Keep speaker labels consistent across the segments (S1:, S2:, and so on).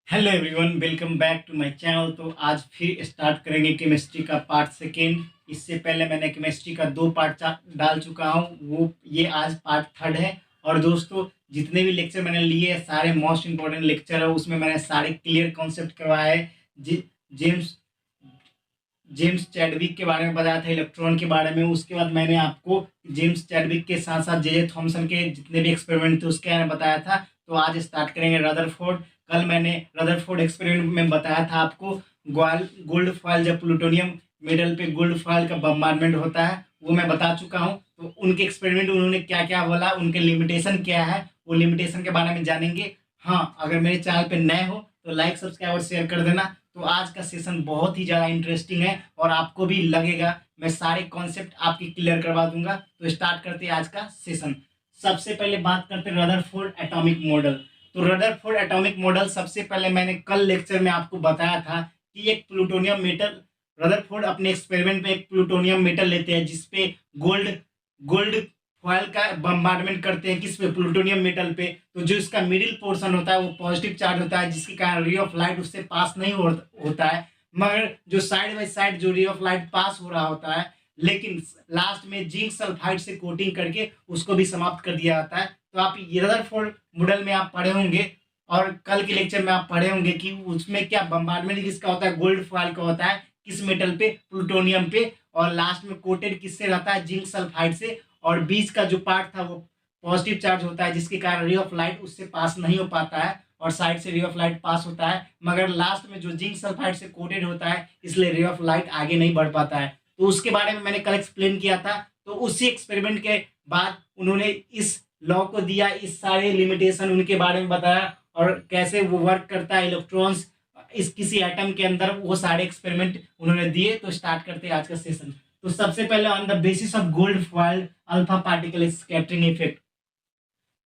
S1: Hello everyone, welcome back to my channel. तो आज फिर स्टार्ट करेंगे केमिस्ट्री का पार्ट सेकेंड। इससे पहले मैंने केमिस्ट्री का 2 पार्ट डाल चुका हूँ, वो ये आज पार्ट थर्ड है। और दोस्तों, जितने भी लेक्चर मैंने लिए सारे मोस्ट इंपॉर्टेंट लेक्चर है, उसमें मैंने सारे क्लियर कॉन्सेप्ट करवाए हैं। जेम्स जेम्स चैडविक के बारे में बताया था, इलेक्ट्रॉन के बारे में। उसके बाद मैंने आपको जेम्स चैडविक के साथ साथ जे थॉमसन के जितने भी एक्सपेरिमेंट थे उसके बारे में बताया था। तो आज स्टार्ट करेंगे रदरफोर्ड। कल मैंने रदरफोर्ड एक्सपेरिमेंट में बताया था आपको गोल्ड फॉइल, जब प्लूटोनियम मेडल पे गोल्ड फॉइल का बम्बार्डमेंट होता है, वो मैं बता चुका हूँ। तो उनके एक्सपेरिमेंट उन्होंने क्या क्या बोला, उनके लिमिटेशन क्या है, वो लिमिटेशन के बारे में जानेंगे। हाँ, अगर मेरे चैनल पे नए हो तो लाइक सब्सक्राइब और शेयर कर देना। तो आज का सेशन बहुत ही ज़्यादा इंटरेस्टिंग है और आपको भी लगेगा मैं सारे कॉन्सेप्ट आपकी क्लियर करवा दूंगा। तो स्टार्ट करते हैं आज का सेशन। सबसे पहले बात करते हैं रदरफोर्ड एटॉमिक मॉडल। तो रदरफोर्ड एटॉमिक मॉडल सबसे पहले मैंने कल लेक्चर में आपको बताया था कि एक प्लूटोनियम मेटल, रदरफोर्ड अपने एक्सपेरिमेंट में एक प्लूटोनियम मेटल लेते हैं जिसपे गोल्ड गोल्ड फॉयल का बम्बार्डमेंट करते हैं, किस पे, प्लूटोनियम मेटल पे। तो जो इसका मिडिल पोर्शन होता है वो पॉजिटिव चार्ज होता है, जिसके कारण रे ऑफ लाइट उससे पास नहीं होता है। मगर जो साइड बाई साइड जो रे ऑफ लाइट पास हो रहा होता है, लेकिन लास्ट में जिंक सल्फाइड से कोटिंग करके उसको भी समाप्त कर दिया जाता है। तो आप रदरफोर्ड मॉडल में आप पढ़े होंगे और कल के लेक्चर में आप पढ़े होंगे कि उसमें क्या बम्बार्डमेंट किसका होता है, गोल्ड फॉयल का होता है, किस मेटल पे, प्लूटोनियम पे। और लास्ट में कोटेड किससे रहता है, जिंक सल्फाइड से। और बीच का जो पार्ट था वो पॉजिटिव चार्ज होता है, जिसके कारण रे ऑफ लाइट उससे पास नहीं हो पाता है और साइड से रे ऑफ लाइट पास होता है। मगर लास्ट में जो जिंक सल्फाइड से कोटेड होता है, इसलिए रे ऑफ लाइट आगे नहीं बढ़ पाता है। तो उसके बारे में मैंने कल एक्सप्लेन किया था। तो उसी एक्सपेरिमेंट के बाद उन्होंने इस लॉ को दिया, इस सारे लिमिटेशन उनके बारे में बताया और कैसे वो वर्क करता है इलेक्ट्रॉन्स इस किसी एटम के अंदर, वो सारे एक्सपेरिमेंट उन्होंने दिए। तो स्टार्ट करते हैं आज का सेशन। तो सबसे पहले on the basis of gold foil alpha particle scattering effect.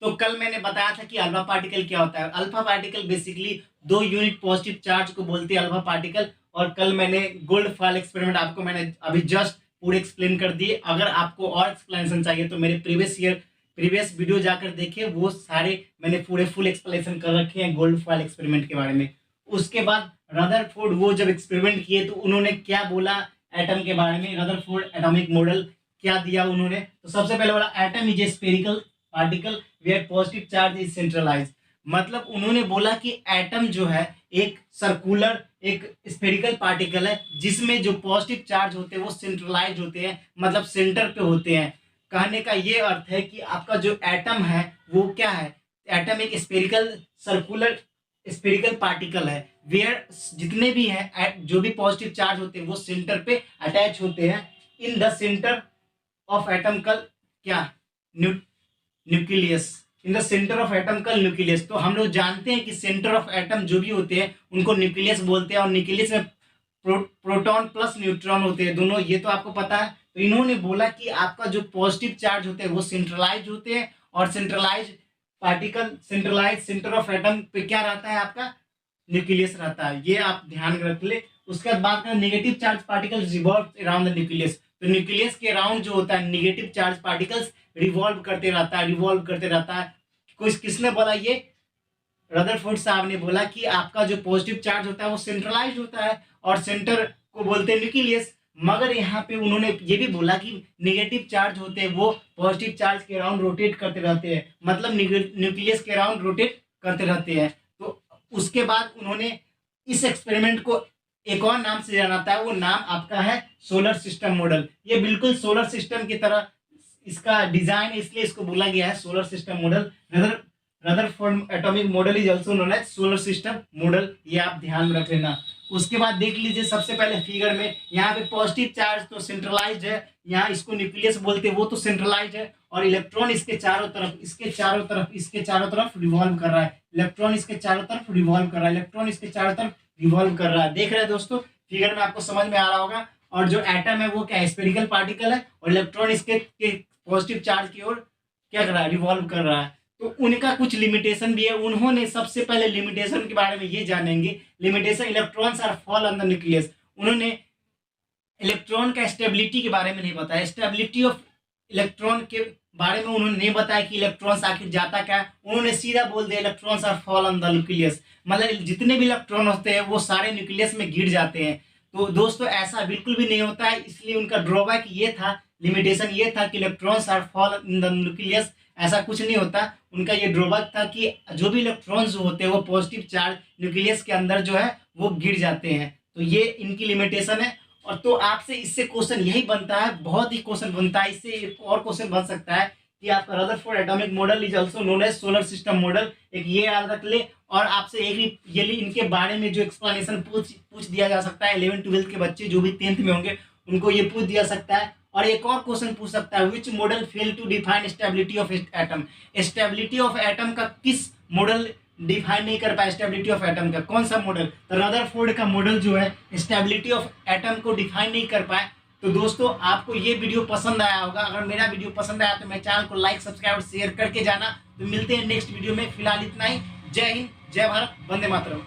S1: तो कल मैंने बताया था कि अल्फा पार्टिकल क्या होता है। Alpha particle basically 2 unit positive charge को बोलते हैं अल्फा पार्टिकल। और कल मैंने गोल्ड फॉइल एक्सपेरिमेंट आपको मैंने अभी जस्ट पूरे एक्सप्लेन कर दिए। अगर आपको और एक्सप्लेनेशन चाहिए तो मेरे प्रीवियस वीडियो जाकर देखिए, वो सारे मैंने पूरे फुल एक्सप्लेनेशन कर रखे हैं गोल्ड फॉइल एक्सपेरिमेंट के बारे में। उसके बाद रदरफोर्ड वो जब एक्सपेरिमेंट किए तो उन्होंने क्या बोला एटम के बारे में, रदरफोर्ड एटॉमिक मॉडल क्या दिया उन्होंने। तो सबसे पहले बोला atom is a spherical particle where positive charge is centralize. मतलब उन्होंने बोला कि एटम जो है एक सर्कुलर, एक स्फेरिकल पार्टिकल है जिसमें जो पॉजिटिव चार्ज होते हैं वो सेंट्रलाइज होते हैं, मतलब सेंटर पे होते हैं। कहने का ये अर्थ है कि आपका जो एटम है वो क्या है, एटम एक स्फेरिकल सर्कुलर स्फेरिकल पार्टिकल है वेयर जितने भी हैं जो भी पॉजिटिव चार्ज होते हैं वो सेंटर पे अटैच होते हैं। In the centre of atom कल क्या, nucleus. In the centre of atom कल न्यूक्लियस। तो हम लोग जानते हैं कि सेंटर ऑफ एटम जो भी होते हैं उनको न्यूक्लियस बोलते हैं और न्यूक्लियस में प्रोटॉन प्लस न्यूट्रॉन होते हैं दोनों, ये तो आपको पता है। तो इन्होंने बोला कि आपका जो पॉजिटिव चार्ज होते हैं वो सेंट्रलाइज होते हैं और centralize particle, centralize center of atom पे क्या रहता है, आपका न्यूक्लियस रहता है। ये आप ध्यान रख ले। उसके बाद बात करें negative charge particle revolve around the nucleus. तो न्यूक्लियस के अराउंड जो होता है नेगेटिव चार्ज पार्टिकल्स रिवॉल्व करते रहता है, रिवॉल्व करते रहता है। कुछ किसने बोला, ये रदरफोर्ड साहब ने बोला कि आपका जो पॉजिटिव चार्ज होता है वो सेंट्रलाइज होता है और सेंटर को बोलते हैं न्यूक्लियस। मगर यहाँ पे उन्होंने ये भी बोला कि नेगेटिव चार्ज होते हैं वो पॉजिटिव चार्ज के अराउंड रोटेट करते रहते हैं, मतलब न्यूक्लियस के अराउंड रोटेट करते रहते हैं। तो उसके बाद उन्होंने इस एक्सपेरिमेंट को एक और नाम से जाना था, वो नाम आपका है सोलर सिस्टम मॉडल। ये बिल्कुल सोलर सिस्टम की तरह इसका डिजाइन, इसलिए इसको बोला गया है solar system model. Rutherford atomic model is also known as solar system model, ये आप ध्यान में रख लेना। उसके बाद देख लीजिए सबसे पहले फिगर में, यहाँ पे पॉजिटिव चार्ज तो सेंट्रलाइज है, यहाँ इसको न्यूक्लियस बोलते हैं, वो तो सेंट्रलाइज है। और इलेक्ट्रॉन इसके चारों तरफ, इसके चारों तरफ, इसके चारों तरफ रिवॉल्व कर रहा है। इलेक्ट्रॉन इसके चारों तरफ रिवॉल्व कर रहा है, इलेक्ट्रॉन इसके चारों तरफ रिवॉल्व कर रहा है। देख रहे हैं दोस्तों, फिगर में आपको समझ में आ रहा होगा। और जो एटम है वो क्या, स्फेरिकल पार्टिकल है और इलेक्ट्रॉन इसके पॉजिटिव चार्ज की ओर क्या कर रहा है, रिवॉल्व कर रहा है। तो उनका कुछ लिमिटेशन भी है। उन्होंने सबसे पहले लिमिटेशन के बारे में ये जानेंगे, limitation electrons are fall on the nucleus. उन्होंने इलेक्ट्रॉन का स्टेबिलिटी के बारे में नहीं बताया, स्टेबिलिटी ऑफ इलेक्ट्रॉन के बारे में उन्होंने नहीं बताया कि इलेक्ट्रॉन्स आखिर जाता क्या है। उन्होंने सीधा बोल दिया electrons are fall on the nucleus, मतलब जितने भी इलेक्ट्रॉन होते हैं वो सारे न्यूक्लियस में गिर जाते हैं। तो दोस्तों ऐसा बिल्कुल भी नहीं होता है, इसलिए उनका ड्रॉबैक ये था, लिमिटेशन ये था कि electrons are fall in the nucleus. ऐसा कुछ नहीं होता, उनका ये ड्रॉबैक था कि जो भी इलेक्ट्रॉन्स होते हैं वो पॉजिटिव चार्ज न्यूक्लियस के अंदर जो है वो गिर जाते हैं। तो ये इनकी लिमिटेशन है। और तो आपसे इससे क्वेश्चन यही बनता है, बहुत ही क्वेश्चन बनता है, इससे एक और क्वेश्चन बन सकता है कि आपका Rutherford atomic model is also known as solar system model, एक ये याद रख ले। और आपसे एक भी ये इनके बारे में जो एक्सप्लेनेशन पूछ दिया जा सकता है, 11th-12th के बच्चे जो भी 10th में होंगे उनको ये पूछ दिया सकता है। और एक और क्वेश्चन पूछ सकता है, which model fail to define stability of atom, stability of atom का किस मॉडल डिफाइन नहीं कर पाया, स्टेबिलिटी ऑफ एटम का कौन सा मॉडल। तो रदरफोर्ड का मॉडल जो है स्टेबिलिटी ऑफ एटम को डिफाइन नहीं कर पाए। तो दोस्तों आपको ये वीडियो पसंद आया होगा, अगर मेरा वीडियो पसंद आया तो मेरे चैनल को लाइक सब्सक्राइब और शेयर करके जाना। तो मिलते हैं नेक्स्ट वीडियो में, फिलहाल इतना ही। जय हिंद, जय भारत, वंदे मातरम।